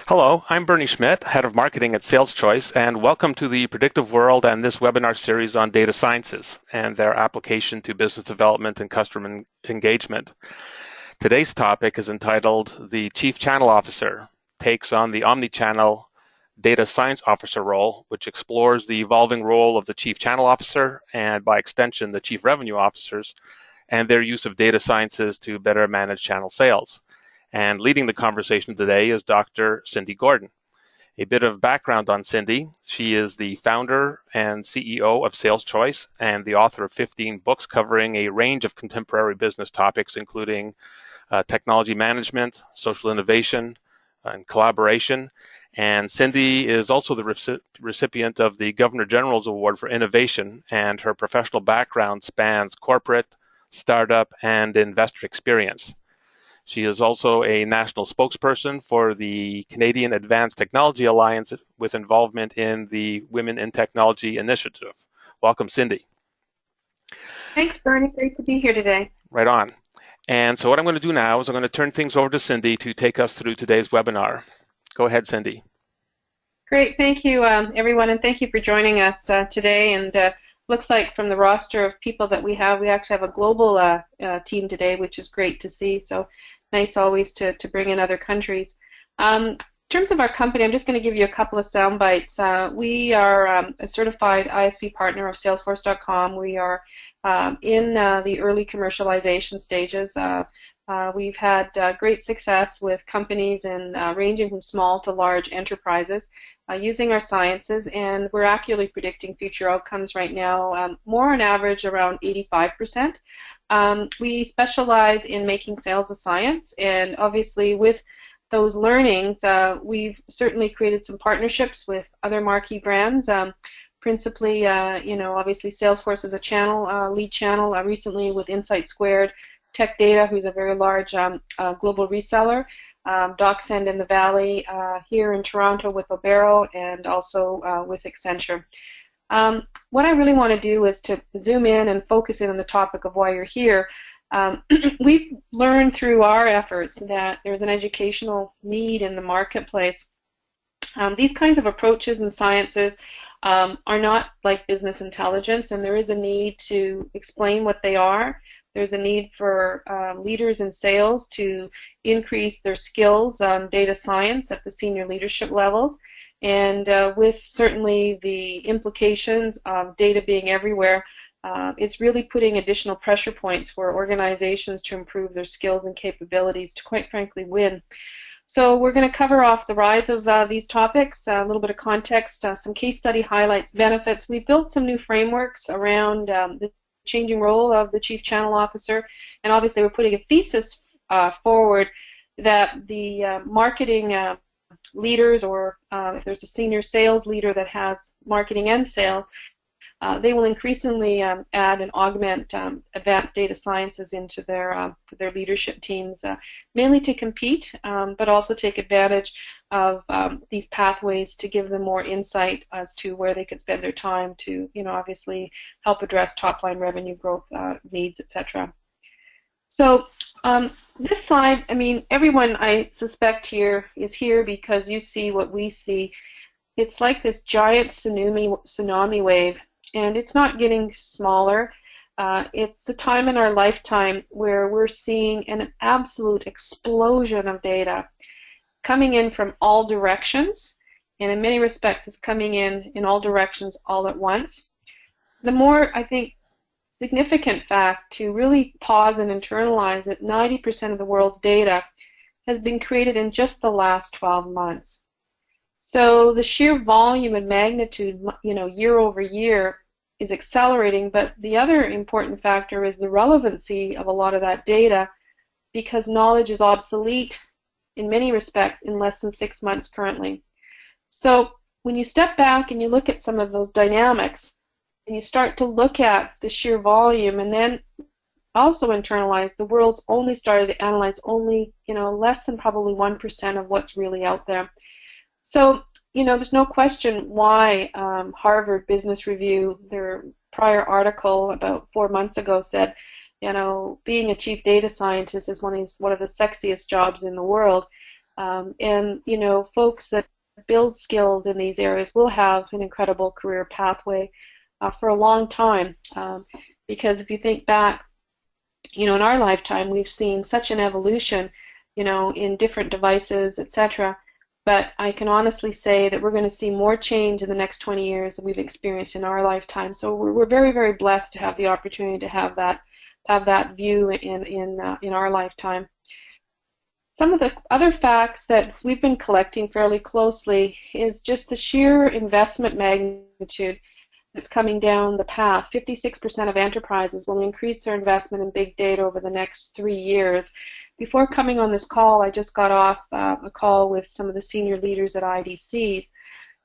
Hello, I'm Bernie Schmidt, Head of Marketing at SalesChoice, and welcome to the Predictive World and this webinar series on data sciences and their application to business development and customer engagement. Today's topic is entitled The Chief Channel Officer Takes on the Omnichannel Data Science Officer Role, which explores the evolving role of the Chief Channel Officer and, by extension, the Chief Revenue Officers and their use of data sciences to better manage channel sales. And leading the conversation today is Dr. Cindy Gordon. A bit of background on Cindy. She is the founder and CEO of SalesChoice and the author of 15 books covering a range of contemporary business topics, including technology management, social innovation, and collaboration. And Cindy is also the recipient of the Governor General's Award for Innovation, and her professional background spans corporate, startup, and investor experience. She is also a national spokesperson for the Canadian Advanced Technology Alliance with involvement in the Women in Technology initiative. Welcome, Cindy. Thanks, Bernie. Great to be here today. Right on. And so what I'm going to do now is I'm going to turn things over to Cindy to take us through today's webinar. Go ahead, Cindy. Great. Thank you, everyone, and thank you for joining us today. And looks like from the roster of people that we actually have a global team today, which is great to see. So nice always to bring in other countries. In terms of our company, I'm just going to give you a couple of sound bites. We are a certified ISV partner of Salesforce.com. We are in the early commercialization stages. We've had great success with companies ranging from small to large enterprises using our sciences, and we're accurately predicting future outcomes right now, more on average around 85%. We specialize in making sales a science, and obviously with those learnings, we've certainly created some partnerships with other marquee brands. Principally, obviously Salesforce is a channel, lead channel, recently with Insight Squared, Tech Data, who's a very large global reseller, DocSend in the Valley, here in Toronto with Obero, and also with Accenture. What I really want to do is to zoom in and focus in on the topic of why you're here. We've learned through our efforts that there's an educational need in the marketplace. These kinds of approaches and sciences are not like business intelligence, and there is a need to explain what they are. There's a need for leaders in sales to increase their skills on data science at the senior leadership levels. And with certainly the implications of data being everywhere, it's really putting additional pressure points for organizations to improve their skills and capabilities to, quite frankly, win. So we're going to cover off the rise of these topics, a little bit of context, some case study highlights, benefits. We've built some new frameworks around the changing role of the Chief Channel Officer, and obviously we're putting a thesis forward that the marketing leaders, or if there's a senior sales leader that has marketing and sales, they will increasingly add and augment advanced data sciences into their leadership teams, mainly to compete, but also take advantage of these pathways to give them more insight as to where they could spend their time to, obviously help address top-line revenue growth needs, etc. So this slide, everyone I suspect here is here because you see what we see. It's like this giant tsunami wave, and it's not getting smaller. It's the time in our lifetime where we're seeing an absolute explosion of data coming in from all directions, and in many respects it's coming in all directions all at once. The more, I think, significant fact to really pause and internalize that 90% of the world's data has been created in just the last 12 months. So the sheer volume and magnitude, year over year is accelerating, but the other important factor is the relevancy of a lot of that data, because knowledge is obsolete in many respects in less than 6 months currently. So when you step back and you look at some of those dynamics, and you start to look at the sheer volume, and then also internalize the world's only started to analyze only, less than probably 1% of what's really out there. So, there's no question why Harvard Business Review, their prior article about 4 months ago said, being a chief data scientist is one of the sexiest jobs in the world. And you know, folks that build skills in these areas will have an incredible career pathway for a long time. Because if you think back, you know, in our lifetime, we've seen such an evolution, you know, in different devices, etc. But I can honestly say that we're going to see more change in the next 20 years than we've experienced in our lifetime. So we're very, very blessed to have the opportunity to have that view in our lifetime. Some of the other facts that we've been collecting fairly closely is just the sheer investment magnitude that's coming down the path. 56% of enterprises will increase their investment in big data over the next 3 years. Before coming on this call, I just got off a call with some of the senior leaders at IDCs.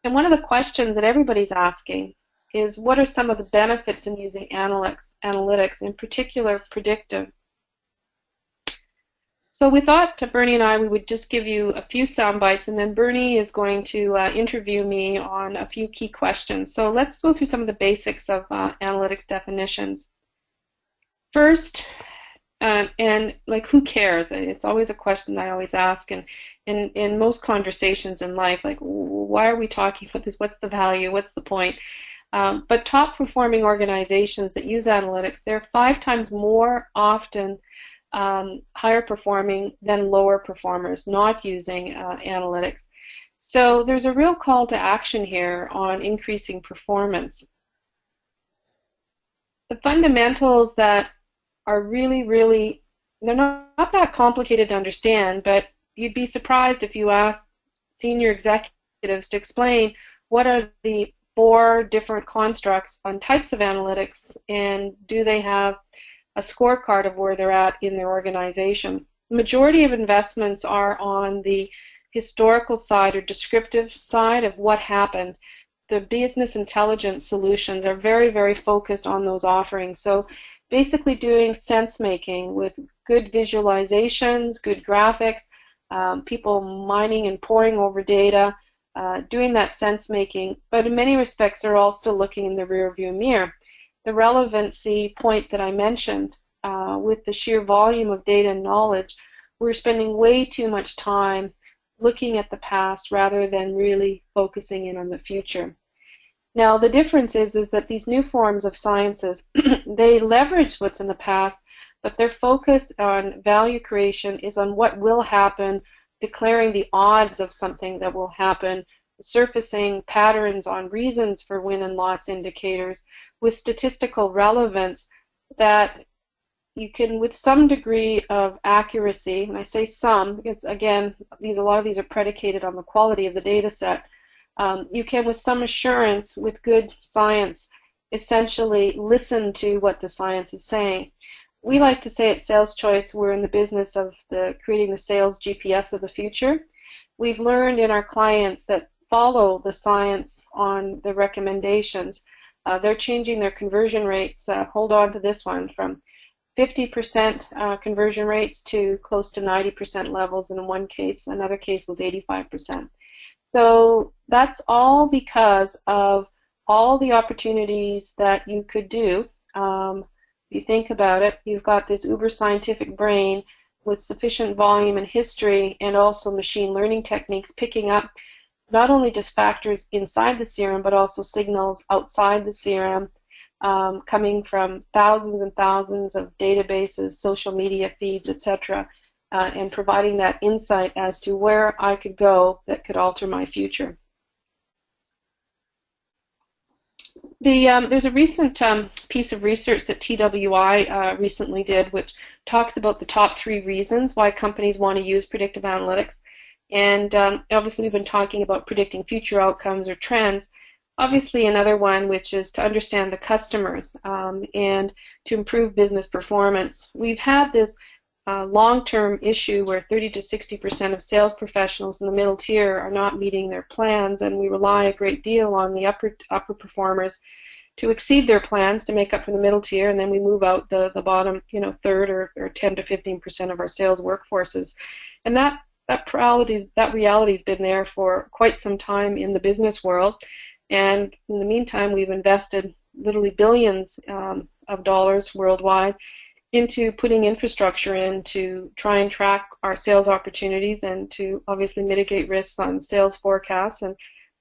And one of the questions that everybody's asking is, what are some of the benefits in using analytics, in particular predictive? So we thought, Bernie and I, we would just give you a few sound bites, and then Bernie is going to interview me on a few key questions. So let's go through some of the basics of analytics definitions. First, and like, who cares? It's always a question I always ask, and in most conversations in life, like, why are we talking about this? What's the value? What's the point? But top performing organizations that use analytics, they're 5 times more often higher performing than lower performers not using analytics. So there's a real call to action here on increasing performance. The fundamentals that are really, they're not that complicated to understand, but you'd be surprised if you asked senior executives to explain what are the 4 different constructs on types of analytics, and do they have a scorecard of where they're at in their organization. The majority of investments are on the historical side or descriptive side of what happened. The business intelligence solutions are very, very focused on those offerings. So basically doing sense making with good visualizations, good graphics, people mining and poring over data, doing that sense making, but in many respects they're all still looking in the rear view mirror. The relevancy point that I mentioned, with the sheer volume of data and knowledge, we're spending way too much time looking at the past rather than really focusing in on the future. Now, the difference is that these new forms of sciences, they leverage what's in the past, but their focus on value creation is on what will happen, declaring the odds of something that will happen, surfacing patterns on reasons for win and loss indicators, with statistical relevance that you can, with some degree of accuracy, and I say some because, again, a lot of these are predicated on the quality of the data set, you can, with some assurance, with good science, essentially listen to what the science is saying. We like to say at Sales Choice we're in the business of creating the sales GPS of the future. We've learned in our clients that follow the science on the recommendations. They're changing their conversion rates, hold on to this one, from 50% conversion rates to close to 90% levels. In one case, another case was 85%. So that's all because of all the opportunities that you could do. If you think about it, you've got this uber scientific brain with sufficient volume and history, and also machine learning techniques picking up not only just factors inside the CRM, but also signals outside the CRM, coming from thousands and thousands of databases, social media feeds, etc., and providing that insight as to where I could go that could alter my future. There's a recent piece of research that TWI recently did, which talks about the top 3 reasons why companies want to use predictive analytics. And obviously we've been talking about predicting future outcomes or trends. Obviously another one, which is to understand the customers and to improve business performance. We've had this long-term issue where 30 to 60% of sales professionals in the middle tier are not meeting their plans, and we rely a great deal on the upper performers to exceed their plans to make up for the middle tier, and then we move out the bottom, third or 10 to 15% of our sales workforces. And that reality's been there for quite some time in the business world, and in the meantime we've invested literally billions of dollars worldwide into putting infrastructure in to try and track our sales opportunities and to obviously mitigate risks on sales forecasts and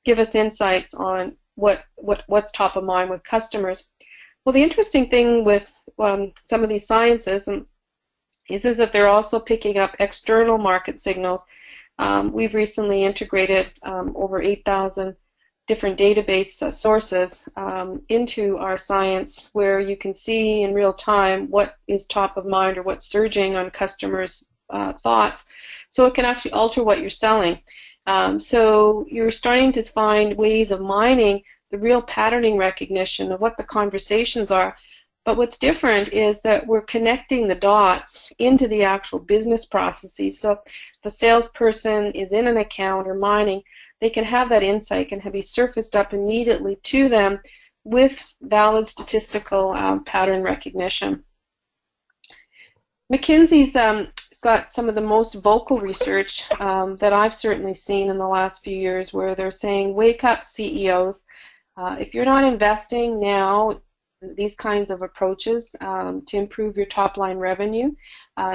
give us insights on what's top of mind with customers. Well, the interesting thing with some of these sciences is that they're also picking up external market signals. We've recently integrated over 8,000 different database sources into our science, where you can see in real time what is top of mind or what's surging on customers' thoughts. So it can actually alter what you're selling. So you're starting to find ways of mining the real patterning recognition of what the conversations are. But what's different is that we're connecting the dots into the actual business processes. So if the salesperson is in an account or mining, they can have that insight, can be surfaced up immediately to them with valid statistical pattern recognition. McKinsey's got some of the most vocal research that I've certainly seen in the last few years, where they're saying, wake up CEOs. If you're not investing now these kinds of approaches to improve your top-line revenue,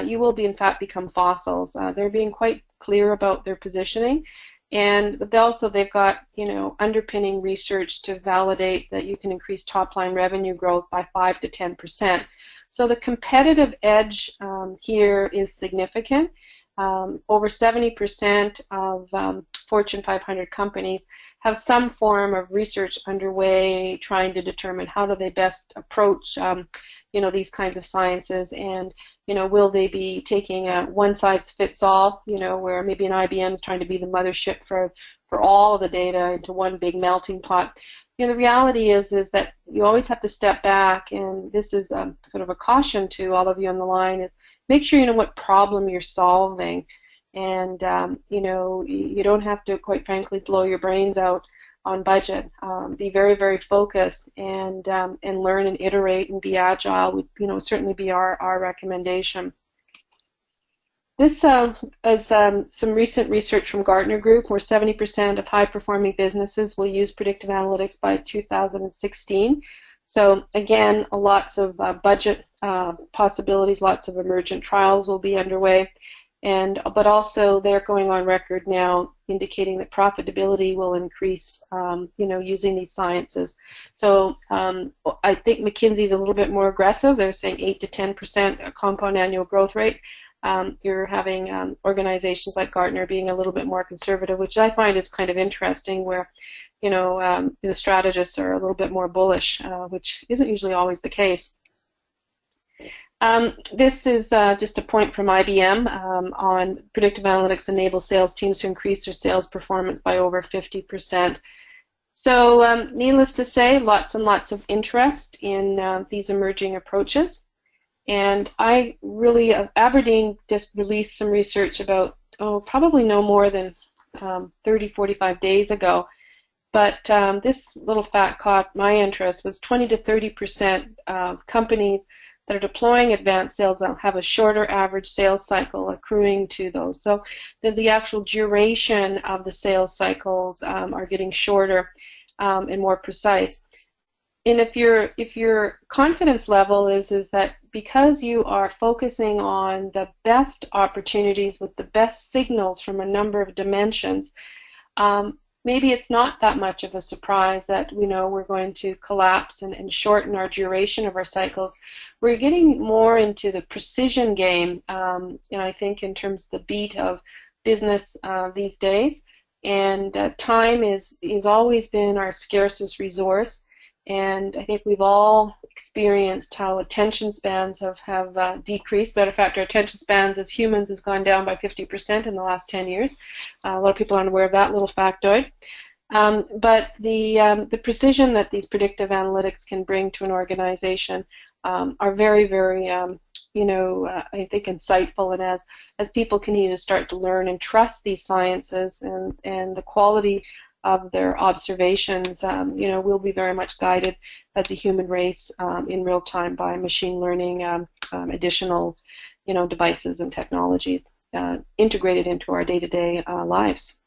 you will in fact become fossils. They're being quite clear about their positioning. And they've got, underpinning research to validate that you can increase top-line revenue growth by 5 to 10%. So the competitive edge here is significant. Over 70% of Fortune 500 companies have some form of research underway trying to determine how do they best approach these kinds of sciences, and will they be taking a one-size-fits-all, where maybe an IBM is trying to be the mothership for all of the data into one big melting pot. The reality is that you always have to step back, and this is sort of a caution to all of you on the line, is make sure you know what problem you're solving, and you don't have to, quite frankly, blow your brains out on budget. Be very, very focused, and learn and iterate and be agile would certainly be our recommendation. This is some recent research from Gartner Group, where 70% of high-performing businesses will use predictive analytics by 2016. So again, lots of budget possibilities, lots of emergent trials will be underway, but also they're going on record now indicating that profitability will increase, using these sciences. So I think McKinsey's a little bit more aggressive. They're saying 8 to 10% compound annual growth rate. You're having organizations like Gartner being a little bit more conservative, which I find is kind of interesting, where the strategists are a little bit more bullish, which isn't usually always the case. This is just a point from IBM on predictive analytics enable sales teams to increase their sales performance by over 50%. So needless to say, lots and lots of interest in these emerging approaches. And Aberdeen just released some research about, probably no more than 30, 45 days ago. But this little fact caught my interest. Was 20 to 30% of companies that are deploying advanced sales have a shorter average sales cycle accruing to those. So the actual duration of the sales cycles are getting shorter and more precise. And if your confidence level is that because you are focusing on the best opportunities with the best signals from a number of dimensions, maybe it's not that much of a surprise that we're going to collapse and shorten our duration of our cycles. We're getting more into the precision game, I think, in terms of the beat of business these days. And time is always been our scarcest resource. And I think we've all experienced how attention spans have decreased. Matter of fact, our attention spans as humans has gone down by 50% in the last 10 years. A lot of people aren't aware of that little factoid. But the precision that these predictive analytics can bring to an organization are very, very, I think, insightful. And as people continue to start to learn and trust these sciences and the quality of their observations, we'll be very much guided as a human race in real time by machine learning, additional, devices and technologies integrated into our day-to-day lives.